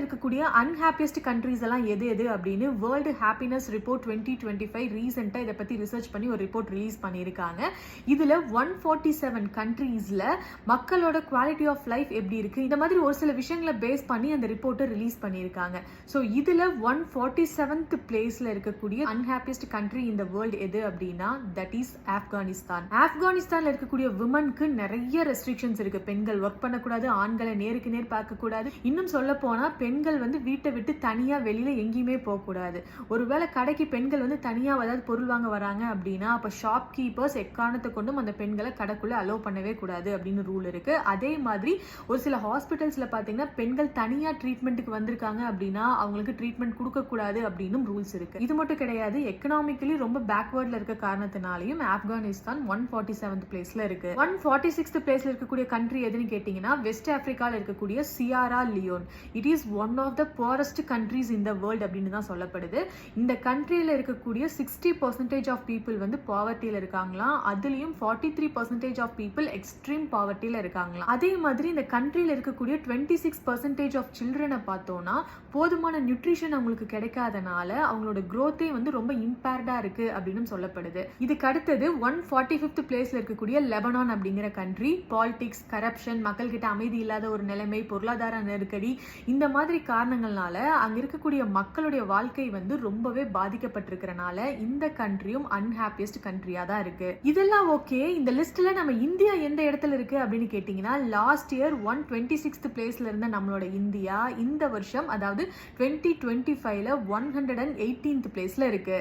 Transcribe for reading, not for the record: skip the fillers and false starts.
இருக்கக்கூடிய unhappiest countries எல்லாம் எது எது அப்படின்னு வேர்ல்டு ஹாப்பினஸ் ரிப்போர்ட் 2025 ரீசெண்டா இதை பத்தி ரிசர்ச் பண்ணி ஒரு ரிப்போர்ட் ரிலீஸ் பண்ணியிருக்காங்க. இதுல 147 கண்ட்ரீஸ்ல மக்களோட குவாலிட்டி ஆஃப் லைஃப் எப்படி இருக்கு, இந்த மாதிரி ஒரு சில விஷயங்களை பேஸ் பண்ணி அந்த ரிப்போர்ட்டை ரிலீஸ் பண்ணியிருக்காங்க. ஸோ இதுல 147th பிளேஸ்ல இருக்கக்கூடிய அன்ஹாப்பியஸ்ட் கண்ட்ரி இந்த வேர்ல்டு எது அப்படின்னா தட் இஸ் ஆப்கானிஸ்தான். ஆப்கானிஸ்தான்ல இருக்கக்கூடிய விமனுக்கு நிறைய ரெஸ்ட்ரிக்ஷன்ஸ் இருக்கு. பெண்கள் ஒர்க் பண்ணக்கூடாது, ஆண்களை நேருக்கு நேர் பார்க்க கூடாது. இன்னும் சொல்ல போனா பெண்கள் வீட்டை விட்டு தனியா வெளியில எங்கேயுமே போக கூடாது. ஒருவேளை கடைக்கு பெண்கள் தனியா ஏதாவது பொருள் வாங்க வராங்க அப்படின்னா அப்ப ஷாப் கீப்பர்ஸ் எக்காரணத்தை கொண்டும் அந்த பெண்களை கடைக்குள்ள அலோவ் பண்ணவே கூடாது அப்படின்னு ரூல் இருக்கு. அதே மாதிரி ஒரு சில ஹாஸ்பிட்டல்ஸ்ல பாத்தீங்கன்னா பெண்கள் தனியா ட்ரீட்மெண்ட்டுக்கு வந்திருக்காங்க அப்படின்னா அவங்களுக்கு ட்ரீட்மெண்ட் கொடுக்க கூடாது அப்படின்னு ரூல்ஸ் இருக்கு. இது மட்டும் கிடையாது, எக்கனாமிக்கலி ரொம்ப பேக்வர்ட்ல இருக்க காரணத்தினாலையும் ஆப்கானிஸ்தான் 147th பிளேஸ்ல இருக்கு. 146th பிளேஸ்ல இருக்கக்கூடிய கண்ட்ரி எதுன்னு கேட்டீங்கன்னா வெஸ்ட் ஆப்பிரிக்கால இருக்கக்கூடிய Sierra Leone. It is one of the poorest countries in the world அப்படின்னு தான் சொல்லப்படுது. இந்த கண்ட்ரியில இருக்கக்கூடிய 60% ஆஃப் பீப்புள் பாவர்ட்டியில இருக்காங்களாம். அதுலயும் 43% ஆஃப் பீப்புள் எக்ஸ்ட்ரீம் பாவர்ட்டியில இருக்காங்களாம். அதே மாதிரி இந்த கண்ட்ரியில இருக்கக்கூடிய 26% ஆஃப் சில்ட்ரனை பார்த்தோம்னா போதுமான நியூட்ரிஷன் அவங்களுக்கு கிடைக்காதனால அவங்களோட growth-ஏ ரொம்ப இம்பேர்டா இருக்கு அப்படின்னு சொல்லப்படுது. இதுக்கு அடுத்தது 145th பிளேஸ்ல இருக்கக்கூடிய லெபனான் அப்படிங்கிற கண்ட்ரி. பாலிடிக்ஸ், கரப்ஷன், மக்கள் கிட்ட அமைதி இல்லாத ஒரு நிலைமை, பொருளாதார நெருக்கடி, இந்த மாதிரி காரணங்கள்னால அங்க இருக்கக்கூடிய மக்களுடைய வாழ்க்கை ரொம்பவே பாதிக்கப்பட்டிருக்கிறனால இந்த கண்ட்ரியும் அன்ஹாப்பியஸ்ட் கண்ட்ரியா தான் இருக்கு. இதெல்லாம் ஓகே. இந்த லிஸ்ட்ல நம்ம இந்தியா எந்த இடத்துல இருக்கு அப்படின்னு கேட்டீங்கன்னா லாஸ்ட் இயர் 126th பிளேஸ்ல இருந்த நம்மளோட இந்தியா இந்த வருஷம் அதாவது 2025ல 118th பிளேஸ்ல இருக்கு.